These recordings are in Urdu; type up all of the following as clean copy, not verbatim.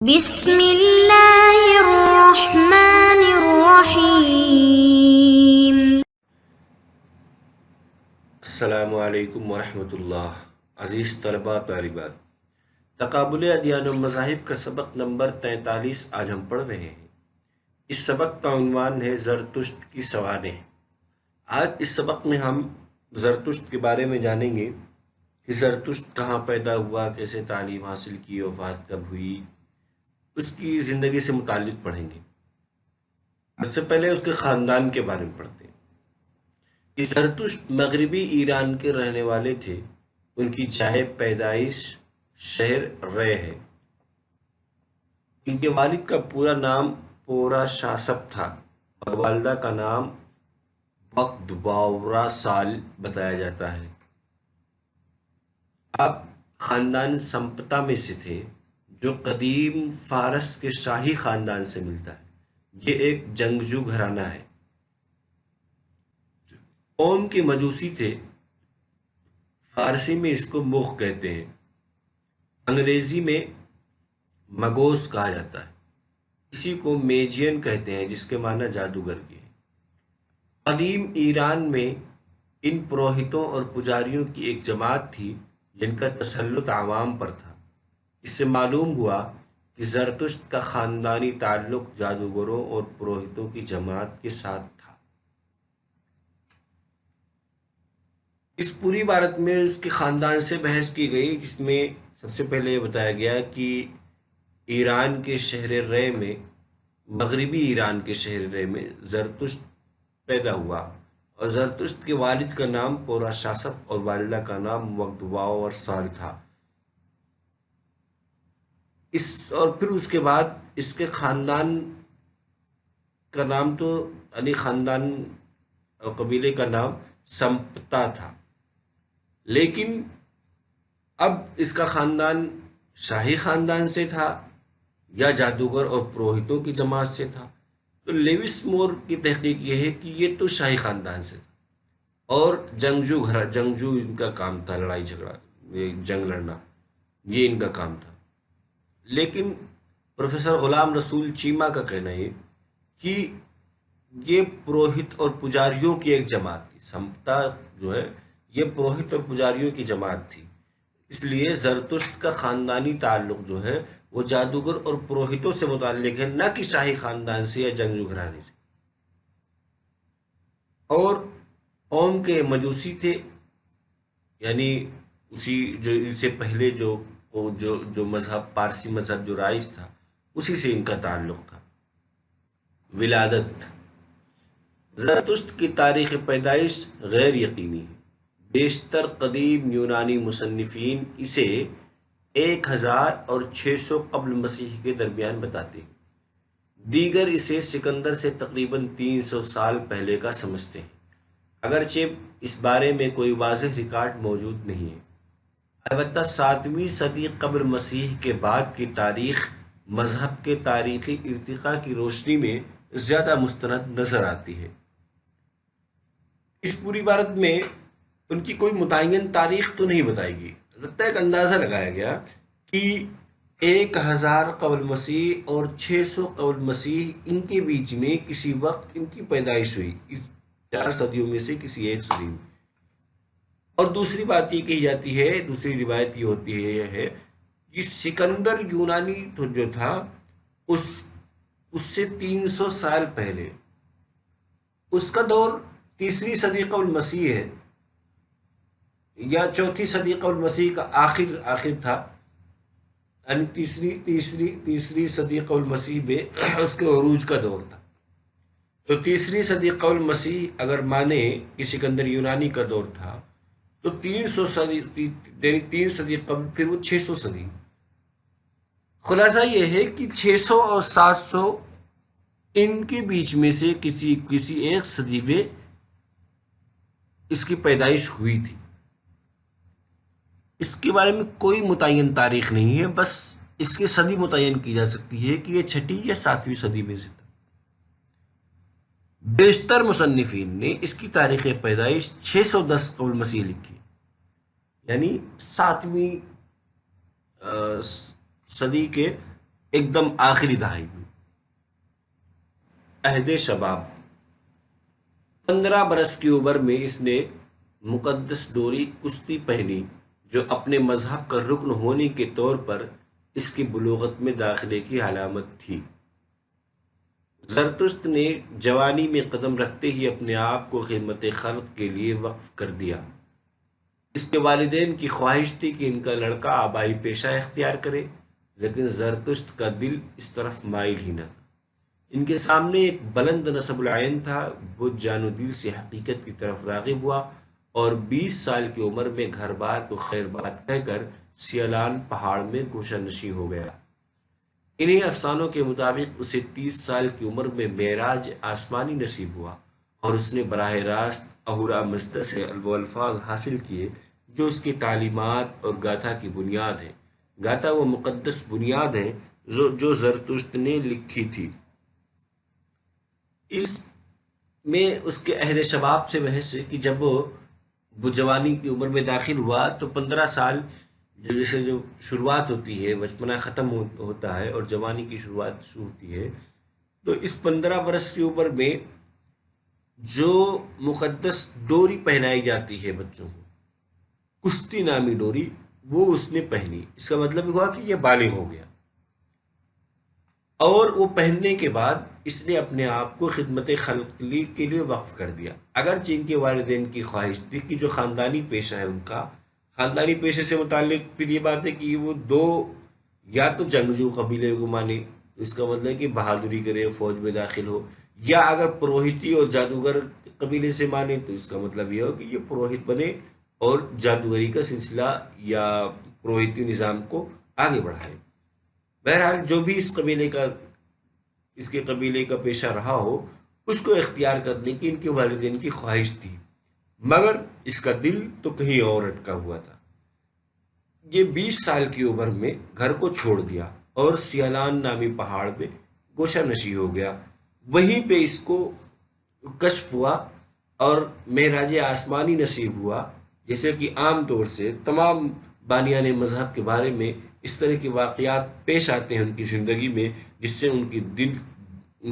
بسم اللہ الرحمن الرحیم۔ السلام علیکم ورحمۃ اللہ۔ عزیز طلباء طالبات، تقابل ادیان و مذاہب کا سبق نمبر 43 آج ہم پڑھ رہے ہیں۔ اس سبق کا عنوان ہے زرتشت کی سوانح۔ آج اس سبق میں ہم زرتشت کے بارے میں جانیں گے کہ زرتشت کہاں پیدا ہوا، کیسے تعلیم حاصل کی، وفات کب ہوئی، اس کی زندگی سے متعلق پڑھیں گے۔ سب سے پہلے اس کے خاندان کے بارے میں پڑھتے ہیں۔ زرتشت مغربی ایران کے رہنے والے تھے۔ ان کی جائے پیدائش شہر رے ہے۔ ان کے والد کا پورا نام پورا شاسپ تھا اور والدہ کا نام وقت باورا سال بتایا جاتا ہے۔ آپ خاندان سمپتا میں سے تھے جو قدیم فارس کے شاہی خاندان سے ملتا ہے۔ یہ ایک جنگجو گھرانہ ہے۔ قوم کے مجوسی تھے، فارسی میں اس کو مغ کہتے ہیں، انگریزی میں مگوس کہا جاتا ہے۔ اسی کو میجین کہتے ہیں جس کے معنی جادوگر کے ہیں۔ قدیم ایران میں ان پروہتوں اور پجاریوں کی ایک جماعت تھی جن کا تسلط عوام پر تھا۔ اس سے معلوم ہوا کہ زرتشت کا خاندانی تعلق جادوگروں اور پروہتوں کی جماعت کے ساتھ تھا۔ اس پوری عبارت میں اس کے خاندان سے بحث کی گئی، جس میں سب سے پہلے یہ بتایا گیا کہ ایران کے شہر رے میں، مغربی ایران کے شہر رے میں زرتشت پیدا ہوا، اور زرتشت کے والد کا نام پورا شاسپ اور والدہ کا نام وقتواؤ اور سال تھا۔ اور پھر اس کے بعد اس کے خاندان کا نام تو یعنی خاندان اور قبیلے کا نام سمپتا تھا، لیکن اب اس کا خاندان شاہی خاندان سے تھا یا جادوگر اور پروہتوں کی جماعت سے تھا۔ تو لیوس مور کی تحقیق یہ ہے کہ یہ تو شاہی خاندان سے تھا، اور جنگجو ان کا کام تھا، لڑائی جھگڑا، جنگ لڑنا، یہ ان کا کام تھا۔ لیکن پروفیسر غلام رسول چیمہ کا کہنا ہے کہ یہ پروہت اور پجاریوں کی ایک جماعت تھی۔ سمپتا جو ہے یہ پروہت اور پجاریوں کی جماعت تھی، اس لیے زرتشت کا خاندانی تعلق جو ہے وہ جادوگر اور پروہتوں سے متعلق ہے، نہ کہ شاہی خاندان سے یا جنگجو گھرانے سے۔ اور قوم کے مجوسی تھے، یعنی اسی جو ان سے پہلے جو مذہب، پارسی مذہب جو رائج تھا، اسی سے ان کا تعلق تھا۔ ولادت۔ زرتشت کی تاریخ پیدائش غیر یقینی ہے۔ بیشتر قدیم یونانی مصنفین اسے 1000 اور 600 قبل مسیح کے درمیان بتاتے ہیں۔ دیگر اسے سکندر سے تقریباً 300 سال پہلے کا سمجھتے ہیں، اگرچہ اس بارے میں کوئی واضح ریکارڈ موجود نہیں ہے۔ البتہ 7ویں صدی قبل مسیح کے بعد کی تاریخ مذہب کے تاریخی ارتقاء کی روشنی میں زیادہ مستند نظر آتی ہے۔ اس پوری عبارت میں ان کی کوئی متعین تاریخ تو نہیں بتائی گئی، البتہ ایک اندازہ لگایا گیا کہ 1000 قبل مسیح اور 600 قبل مسیح ان کے بیچ میں کسی وقت ان کی پیدائش ہوئی، اس 4 صدیوں میں سے کسی ایک صدی میں۔ اور دوسری بات یہ کہی جاتی ہے، دوسری روایت یہ ہوتی ہے، یہ ہے کہ سکندر یونانی جو تھا اس سے 300 سال پہلے، اس کا دور 3 صدی قبل مسیح ہے یا 4 صدی قبل مسیح کا آخر تھا، یعنی تیسری صدی قبل مسیح میں اس کے عروج کا دور تھا۔ تو 3 صدی قبل مسیح اگر مانے کہ سکندر یونانی کا دور تھا، تو 3 صدی قبل، پھر وہ 600 صدی۔ خلاصہ یہ ہے کہ 600 اور 700 ان کے بیچ میں سے کسی ایک صدی میں اس کی پیدائش ہوئی تھی۔ اس کے بارے میں کوئی متعین تاریخ نہیں ہے، بس اس کی صدی متعین کی جا سکتی ہے کہ یہ 6 یا 7ویں صدی میں سے تھا۔ بیشتر مصنفین نے اس کی تاریخ پیدائش 610 قبل مسیح لکھی، یعنی 7ویں صدی کے ایک دم آخری دہائی میں۔ عہد شباب، 15 برس کی عمر میں اس نے مقدس ڈوری کشتی پہنی، جو اپنے مذہب کا رکن ہونے کے طور پر اس کی بلوغت میں داخلے کی علامت تھی۔ زرتشت نے جوانی میں قدم رکھتے ہی اپنے آپ کو خدمت خلق کے لیے وقف کر دیا۔ اس کے والدین کی خواہش تھی کہ ان کا لڑکا آبائی پیشہ اختیار کرے، لیکن زرتشت کا دل اس طرف مائل ہی نہ تھا۔ ان کے سامنے ایک بلند نصب العین تھا۔ وہ جان و دل سے حقیقت کی طرف راغب ہوا اور 20 سال کی عمر میں گھر بار کو خیر بات کہہ کر سیالان پہاڑ میں گوشہ نشیں ہو گیا۔ انہیں افسانوں کے مطابق اسے 30 سال کی عمر میں معراج آسمانی نصیب ہوا اور اس نے براہ راست اہورا مزدا سے وہ الفاظ حاصل کیے جو اس کی تعلیمات اور گاتھا کی بنیاد ہے۔ گاتھا وہ مقدس بنیاد ہے جو زرتشت نے لکھی تھی۔ اس میں اس کے عہد شباب سے بحث ہے کہ جب وہ جوانی کی عمر میں داخل ہوا تو 15 سال جیسے جو شروعات ہوتی ہے، بچپنا ختم ہوتا ہے اور جوانی کی شروعات شروع ہوتی ہے، تو اس 15 برس کی عمر میں جو مقدس ڈوری پہنائی جاتی ہے بچوں کو، کشتی نامی ڈوری، وہ اس نے پہنی۔ اس کا مطلب ہوا کہ یہ بالغ ہو گیا، اور وہ پہننے کے بعد اس نے اپنے آپ کو خدمت خلق کے لیے وقف کر دیا۔ اگرچہ ان کے والدین کی خواہش تھی کہ جو خاندانی پیشہ ہے ان کا، خاندانی پیشے سے متعلق پھر یہ بات ہے کہ وہ دو یا تو جنگجو قبیلے کو مانے، تو اس کا مطلب ہے کہ بہادری کرے، فوج میں داخل ہو، یا اگر پروہتی اور جادوگر قبیلے سے مانے تو اس کا مطلب یہ ہو کہ یہ پروہت بنے اور جادوگری کا سلسلہ یا پروہتی نظام کو آگے بڑھائے۔ بہرحال جو بھی اس کے قبیلے کا پیشہ رہا ہو، اس کو اختیار کرنے کی ان کے والدین کی خواہش تھی، مگر اس کا دل تو کہیں اور اٹکا ہوا تھا۔ یہ 20 سال کی عمر میں گھر کو چھوڑ دیا اور سیالان نامی پہاڑ میں گوشہ نشیں ہو گیا۔ وہیں پہ اس کو کشف ہوا اور معراج آسمانی نصیب ہوا۔ جیسے کہ عام طور سے تمام بانیان مذہب کے بارے میں اس طرح کے واقعات پیش آتے ہیں ان کی زندگی میں، جس سے ان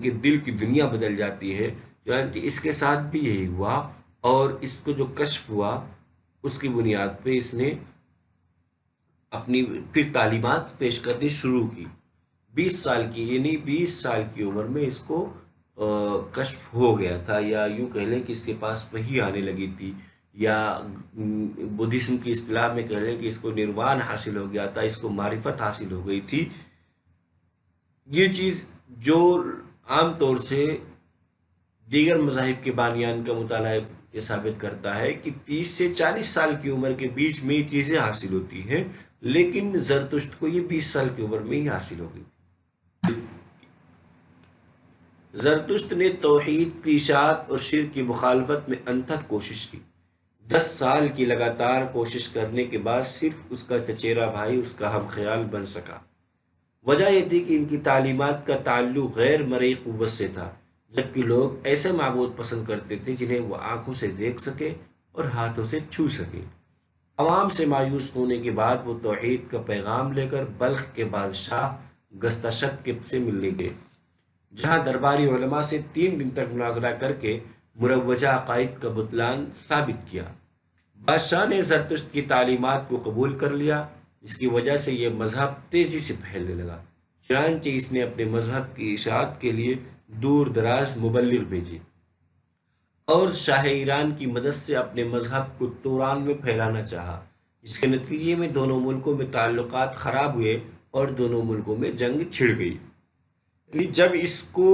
کے دل کی دنیا بدل جاتی ہے۔ چنانچہ اس کے ساتھ بھی یہی ہوا، اور اس کو جو کشف ہوا اس کی بنیاد پہ اس نے اپنی پھر تعلیمات پیش کرنی شروع کی۔ 20 سال کی عمر میں اس کو کشف ہو گیا تھا، یا یوں کہہ لیں کہ اس کے پاس وحی آنے لگی تھی، یا بدھزم کی اصطلاح میں کہہ لیں کہ اس کو نروان حاصل ہو گیا تھا، اس کو معرفت حاصل ہو گئی تھی۔ یہ چیز جو عام طور سے دیگر مذاہب کے بانیان کا مطالعہ یہ ثابت کرتا ہے کہ 30 سے 40 سال کی عمر کے بیچ میں یہ چیزیں حاصل ہوتی ہیں، لیکن زرتشت کو یہ 20 سال کی عمر میں ہی حاصل ہو گئی۔ زرتشت نے توحید کی اشاعت اور شرک کی مخالفت میں انتھک کوشش کی۔ 10 سال کی لگاتار کوشش کرنے کے بعد صرف اس کا چچیرا بھائی اس کا ہم خیال بن سکا۔ وجہ یہ تھی کہ ان کی تعلیمات کا تعلق غیر مرئی قوت سے تھا، جبکہ لوگ ایسے معبود پسند کرتے تھے جنہیں وہ آنکھوں سے دیکھ سکے اور ہاتھوں سے چھو سکے۔ عوام سے مایوس ہونے کے بعد وہ توحید کا پیغام لے کر بلخ کے بادشاہ گستاشپ سے ملنے گئے، جہاں درباری علماء سے 3 دن تک مناظرہ کر کے مروجہ عقائد کا بطلان ثابت کیا۔ بادشاہ نے زرتشت کی تعلیمات کو قبول کر لیا، جس کی وجہ سے یہ مذہب تیزی سے پھیلنے لگا۔ چنانچہ اس نے اپنے مذہب کی اشاعت کے لیے دور دراز مبلغ بھیجے اور شاہ ایران کی مدد سے اپنے مذہب کو توران میں پھیلانا چاہا۔ اس کے نتیجے میں دونوں ملکوں میں تعلقات خراب ہوئے اور دونوں ملکوں میں جنگ چھڑ گئی۔ یعنی جب اس کو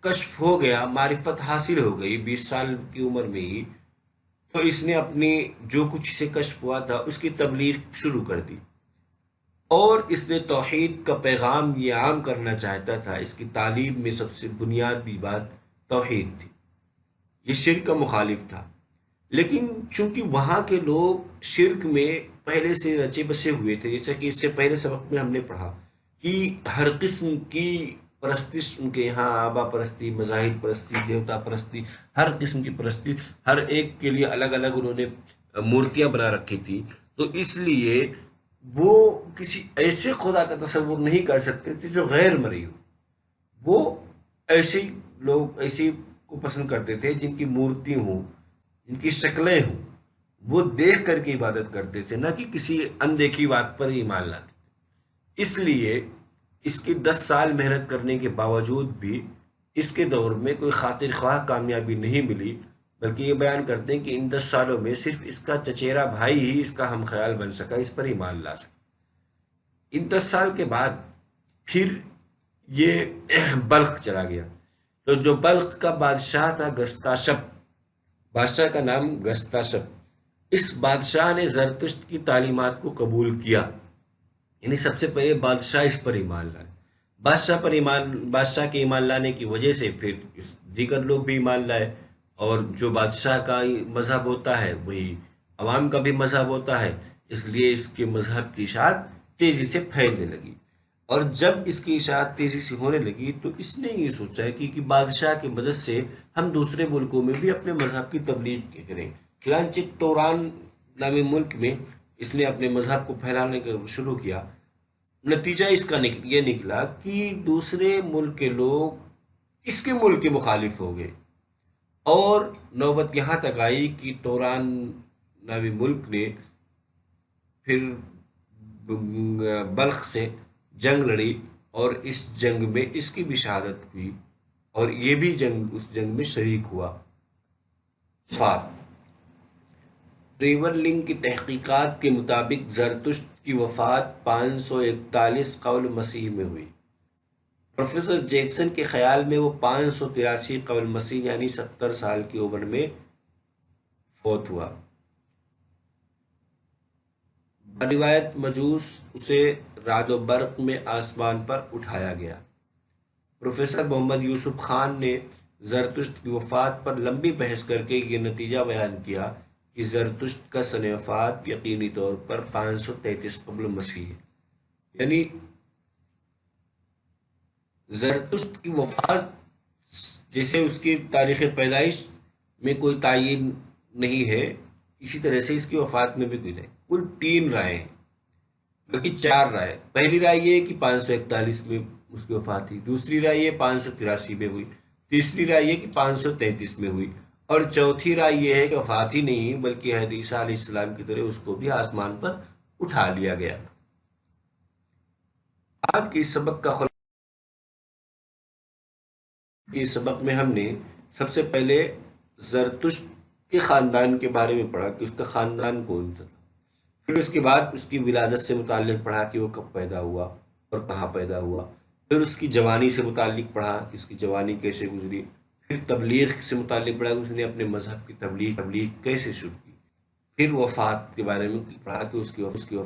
کشف ہو گیا، معرفت حاصل ہو گئی 20 سال کی عمر میں ہی، تو اس نے اپنی جو کچھ اسے کشف ہوا تھا اس کی تبلیغ شروع کر دی، اور اس نے توحید کا پیغام یہ عام کرنا چاہتا تھا۔ اس کی تعلیم میں سب سے بنیادی بات توحید تھی، یہ شرک کا مخالف تھا۔ لیکن چونکہ وہاں کے لوگ شرک میں پہلے سے رچے بسے ہوئے تھے، جیسا کہ اس سے پہلے سبق میں ہم نے پڑھا کہ ہر قسم کی پرستش ان کے یہاں، آبا پرستی، مظاہر پرستی، دیوتا پرستی، ہر قسم کی پرستی، ہر ایک کے لیے الگ الگ انہوں نے مورتیاں بنا رکھی تھی۔ تو اس لیے وہ کسی ایسے خدا کا تصور نہیں کر سکتے تھے جو غیر مرئی ہو. وہ ایسے لوگ ایسے کو پسند کرتے تھے جن کی مورتی ہوں، جن کی شکلیں ہوں. وہ دیکھ کر کے عبادت کرتے تھے، نہ کہ کسی اندیکھی بات پر ایمان لاتے. اس لیے اس کی 10 سال محنت کرنے کے باوجود بھی اس کے دور میں کوئی خاطر خواہ کامیابی نہیں ملی، بلکہ یہ بیان کرتے ہیں کہ ان 10 سالوں میں صرف اس کا چچیرا بھائی ہی اس کا ہم خیال بن سکا، اس پر ایمان لا سکا. ان 10 سال کے بعد پھر یہ بلخ چلا گیا. تو جو بلخ کا بادشاہ تھا گستاشپ، بادشاہ کا نام گستاشپ، اس بادشاہ نے زرتشت کی تعلیمات کو قبول کیا. یعنی سب سے پہلے بادشاہ اس پر ایمان لائے. بادشاہ کے ایمان لانے کی وجہ سے پھر دیگر لوگ بھی ایمان لائے. اور جو بادشاہ کا مذہب ہوتا ہے وہی عوام کا بھی مذہب ہوتا ہے، اس لیے اس کے مذہب کی اشاعت تیزی سے پھیلنے لگی. اور جب اس کی اشاعت تیزی سے ہونے لگی تو اس نے یہ سوچا ہے کہ بادشاہ کی مدد سے ہم دوسرے ملکوں میں بھی اپنے مذہب کی تبلیغ کریں. چنانچہ توران نامی ملک میں اس نے اپنے مذہب کو پھیلانے کا شروع کیا. نتیجہ اس کا یہ نکلا کہ دوسرے ملک کے لوگ اس کے ملک کے مخالف ہو گئے، اور نوبت یہاں تک آئی کہ توران نامی ملک نے پھر بلخ سے جنگ لڑی، اور اس جنگ میں اس کی بھی شہادت ہوئی، اور یہ بھی اس جنگ میں شریک ہوا. وفات. ریور لنگ کی تحقیقات کے مطابق زرتشت کی وفات 541 قبل مسیح میں ہوئی. پروفیسر جیکسن کے خیال میں وہ 583 قبل مسیح یعنی 70 سال کی عمر میں فوت ہوا. روایت مجوس اسے رعد و برق میں آسمان پر اٹھایا گیا. پروفیسر محمد یوسف خان نے زرتشت کی وفات پر لمبی بحث کر کے یہ نتیجہ بیان کیا کہ زرتشت کا سن وفات یقینی طور پر 533 قبل مسیح ہے. یعنی زرتشت کی وفات جیسے اس کی تاریخ پیدائش میں کوئی تعین نہیں ہے، اسی طرح سے اس کی وفات میں بھی کوئی نہیں. کل 3 رائے ہیں، بلکہ 4 رائے. پہلی رائے یہ ہے کہ 541 میں اس کی وفات ہوئی، دوسری رائے یہ 583 میں ہوئی، تیسری رائے یہ کہ 533 میں ہوئی، اور چوتھی رائے یہ ہے کہ وفات ہی نہیں بلکہ حضرت عیسیٰ علیہ السلام کی طرح اس کو بھی آسمان پر اٹھا لیا گیا. آج کے سبق کا اس سبق میں ہم نے سب سے پہلے زرتشت کے خاندان کے بارے میں پڑھا کہ اس کا خاندان کون تھا. پھر اس کے بعد اس کی ولادت سے متعلق پڑھا کہ وہ کب پیدا ہوا اور کہاں پیدا ہوا. پھر اس کی جوانی سے متعلق پڑھا کہ اس کی جوانی کیسے گزری. پھر تبلیغ سے متعلق پڑھا کہ اس نے اپنے مذہب کی تبلیغ کیسے شروع کی. پھر وفات کے بارے میں پڑھا کہ اس کی